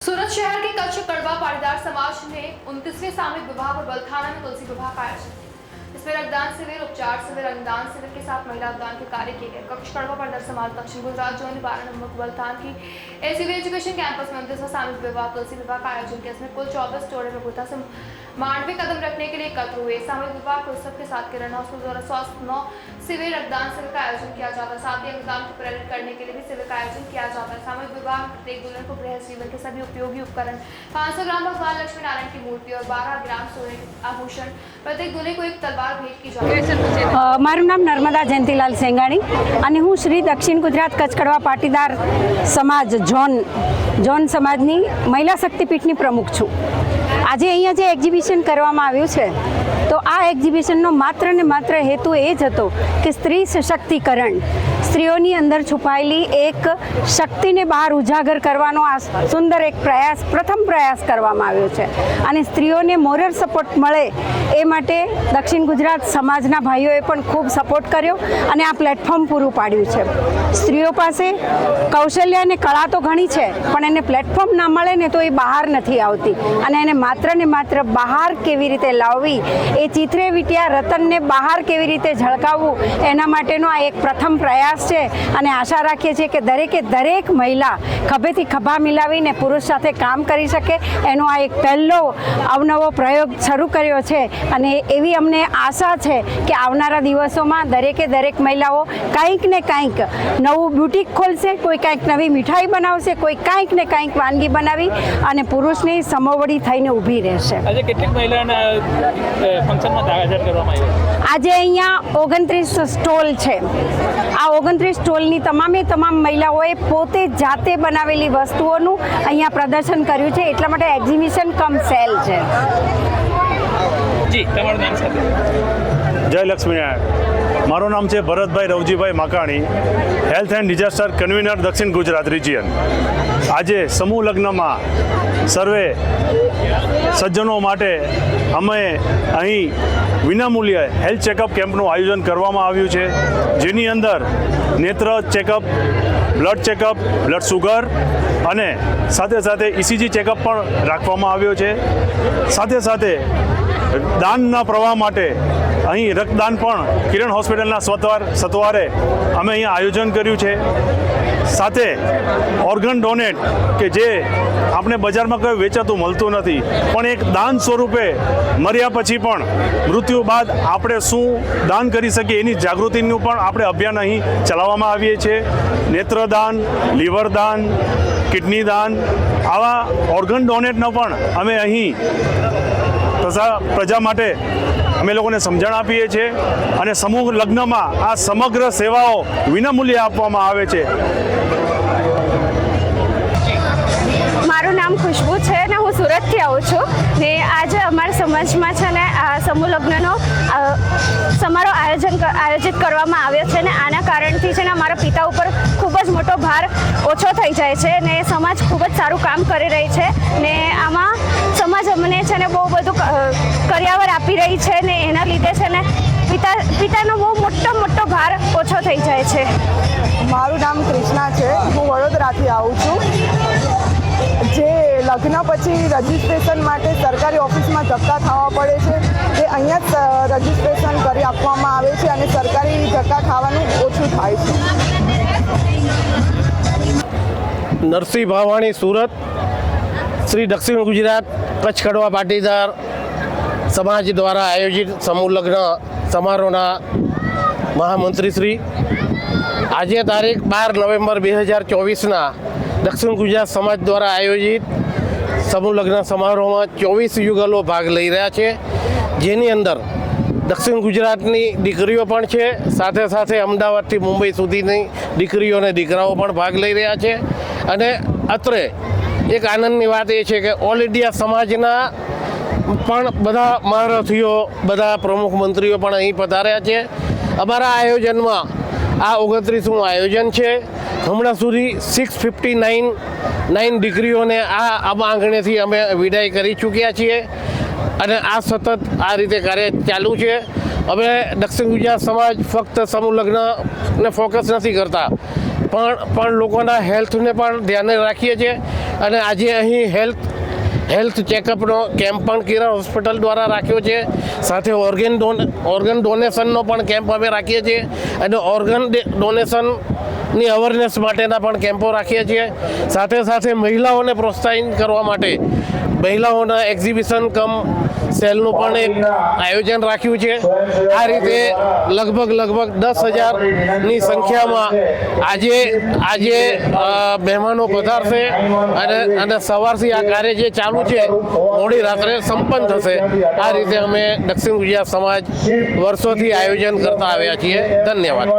सूरत शहर के कच्छ कड़वा पाटीदार समाज ने 29वें सामूहिक विवाह पर बलथाना में तुलसी विवाह का आयोजन किया। इसमें रक्तदान शिविर, उपचार शिविर, अंगदान शिविर के साथ महिला दान के कार्य किए गए। कच्छ कड़वा पाटीदार समाज दक्षिण गुजरात जोन 12 नंबर बलथान की एसीबी एजुकेशन कैंपस में 29वां सामूहिक विवाह तुलसी विवाह का आयोजन किया। इसमें कुल 24 जोड़े में बुद्धा से मांडवी कदम रखने के लिए एकत्र हुए। सामूहिक विवाह के उत्सव के साथ किरण हॉस्पिटल द्वारा स्वास्थ्य 9 शिविर, रक्तदान शिविर का आयोजन किया जाता है। साथ ही अंगदान को प्रेरित करने के लिए भी शिविर का आयोजन किया जाता है। सामूहिक विवाह में प्रत्येक दुल्हन को गृह जीवन के सभी उपयोगी उपकरण, 500 ग्राम भगवान लक्ष्मी नारायण की मूर्ति और 12 ग्राम सोने आभूषण, प्रत्येक दूल्हे को एक तलवार भेंट की जाती है। मारू नाम नर्मदा जयंतीलाल सेंगाणी અને હું શ્રી દક્ષિણ ગુજરાત કચ્છ કડવા પાટીદાર સમાજ જોન સમાજની મહિલા શક્તિપીઠની પ્રમુખ છું। આજે અહીંયા જે એક્ઝિબિશન કરવામાં આવ્યું છે તો આ એક્ઝિબિશનનો માત્ર ને માત્ર હેતુ એ જ હતો કે સ્ત્રી સશક્તિકરણ, સ્ત્રીઓની અંદર છુપાયેલી એક શક્તિને બહાર ઉજાગર કરવાનો આ સુંદર એક પ્રથમ પ્રયાસ કરવામાં આવ્યો છે અને સ્ત્રીઓને મોરલ સપોર્ટ મળે એ માટે દક્ષિણ ગુજરાત સમાજના ભાઈઓએ પણ ખૂબ સપોર્ટ કર્યો અને આ પ્લેટફોર્મ પૂરું પાડ્યું છે। સ્ત્રીઓ પાસે કૌશલ્ય અને કળા તો ઘણી છે પણ એને પ્લેટફોર્મ ના મળે ને તો એ બહાર નથી આવતી અને એને માત્ર ને માત્ર બહાર કેવી રીતે લાવવી, એ ચિત્રે વીંટ્યા રતનને બહાર કેવી રીતે ઝળકાવવું, એના માટેનો આ એક પ્રથમ પ્રયાસ છે અને આશા રાખીએ છીએ કે દરેકે દરેક મહિલા ખભેથી ખભા મિલાવીને પુરુષ સાથે કામ કરી શકે, એનો આ એક પહેલો અવનવો પ્રયોગ શરૂ કર્યો છે અને એવી અમને આશા છે કે આવનારા દિવસોમાં દરેકે દરેક મહિલાઓ કંઈક ને કંઈક નવું બ્યુટીક ખોલશે, કોઈ કંઈક નવી મીઠાઈ બનાવશે, કોઈ કંઈક ને કંઈક વાનગી બનાવી અને પુરુષની સમોવડી થઈને ઊભી રહેશે। આજે કેટલીક મહિલાઓના ફંક્શનમાં હાજર કરવામાં આવ્યા? આજે અહીંયા 29 સ્ટોલ છે। આ 29 સ્ટોલની તમામ મહિલાઓએ પોતે જાતે બનાવેલી વસ્તુઓનું અહીંયા પ્રદર્શન કર્યું છે, એટલા માટે એક્ઝિબિશન કમ સેલ છે। જી, તમારું નામ સાથે? જય લક્ષ્મીનારાયણ। મારું નામ છે Bharatbhai Ravjibhai Makani, health and disaster convener દક્ષિણ ગુજરાત રિજિયન। આજે સમૂહ લગ્નમાં સર્વે સજ્જનો માટે અમે અહીં વિનામૂલ્યે હેલ્થ ચેકઅપ કેમ્પનું આયોજન કરવામાં આવ્યું છે, જેની અંદર નેત્ર checkup, blood checkup, blood sugar અને સાથે ઇસીજી ચેકઅપ પણ રાખવામાં આવ્યો છે। સાથે દાનના પ્રવાહ માટે અહીં રક્તદાન પણ કિરણ હોસ્પિટલના સત્વારે અમે અહીંયા આયોજન કર્યું છે। સાથે ઓર્ગન ડોનેટ કે જે આપણે બજારમાં કોઈ વેચાતું મળતું નથી પણ એક દાન સ્વરૂપે મર્યા પછી પણ મૃત્યુ બાદ આપણે શું દાન કરી શકીએ એની જાગૃતિનું પણ આપણે અભિયાન અહીં ચલાવવામાં આવીએ છીએ। નેત્રદાન, લીવર દાન, કિડની દાન, આવા ઓર્ગન ડોનેટનો પણ અમે અહીં પ્રજા માટે અમે લોકોને સમજણ આપીએ છીએ અને સમૂહ લગ્નમાં આ સમગ્ર સેવાઓ વિનામૂલ્યે આપવામાં આવે છે। મારું નામ ખુશ્બુ છે અને હું સુરતથી આવું છું ને આજે અમારા સમાજમાં છે ને સમૂહ લગ્નનો સમારોહ આયોજિત કરવામાં આવ્યો છે ને આના કારણથી છે ને અમારા પિતા ઉપર ખૂબ જ મોટો ભાર ઓછો થઈ જાય છે ને સમાજ ખૂબ જ સારું કામ કરી રહી છે ને આમાં સમાજ અમને છે ને બહુ બધું કર્યાવર આપી રહી છે ને એના લીધે છે ને પિતાનો બહુ મોટો ભાર ઓછો થઈ જાય છે। મારું નામ કૃષ્ણા છે, હું વડોદરાથી આવું છું। જે લગ્ન પછી રજિસ્ટ્રેશન માટે સરકારી ઓફિસમાં ધક્કા ખાવા પડે છે એ અહીંયા જ રજિસ્ટ્રેશન કરી આપવામાં આવે છે અને સરકારી ધક્કા ખાવાનું ઓછું થાય છે। નરસિંહ ભાવાણી, સુરત। શ્રી દક્ષિણ ગુજરાત કચ્છ કડવા પાટીદાર સમાજ દ્વારા આયોજિત સમૂહ લગ્ન સમારોહના મહામંત્રી શ્રી આજે તારીખ 12 નવેમ્બર 2024ના દક્ષિણ ગુજરાત સમાજ દ્વારા આયોજિત સમૂહ લગ્ન સમારોહમાં 24 યુગલો ભાગ લઈ રહ્યા છે, જેની અંદર દક્ષિણ ગુજરાતની દીકરીઓ પણ છે, સાથે અમદાવાદથી મુંબઈ સુધીની દીકરીઓ અને દીકરાઓ પણ ભાગ લઈ રહ્યા છે। અને અત્રે એક આનંદની વાત એ છે કે ઓલ ઇન્ડિયા સમાજના પણ બધા મહારથીઓ, બધા પ્રમુખ મંત્રીઓ પણ અહીં પધાર્યા છે। અમારા આયોજનમાં આ 29મું આયોજન છે। હમણાં સુધી 659 દીકરીઓને આ આંગણેથી અમે વિદાય કરી ચૂક્યા છીએ અને આ સતત આ રીતે કાર્ય ચાલુ છે। અમે દક્ષિણ ગુજરાત સમાજ ફક્ત સમૂહ લગ્નને ફોકસ નથી કરતા, પણ લોકોના હેલ્થને પણ ધ્યાને રાખીએ છીએ અને આજે અહીં હેલ્થ ચેકઅપનો કેમ્પ પણ કિરણ હોસ્પિટલ દ્વારા રાખ્યો છે. સાથે ઓર્ગન ડોનેશનનો પણ કેમ્પ અમે રાખીએ છીએ અને ઓર્ગન ડોનેશનની અવેરનેસ માટેના પણ કેમ્પો રાખીએ છીએ. સાથે સાથે મહિલાઓને પ્રોત્સાહિત કરવા માટે મહિલાઓના એક્ઝિબિશન કમ સેલનું પણ એક આયોજન રાખ્યું છે. આ રીતે લગભગ 10,000ની સંખ્યામાં આજે મહેમાનો પધારશે અને સવારથી આ કાર્ય જે ચાલુ છે મોડી રાત્રે સંપન્ન થશે. આ રીતે અમે દક્ષિણ ગુજરાત સમાજ વર્ષોથી આયોજન કરતા આવ્યા છીએ. ધન્યવાદ.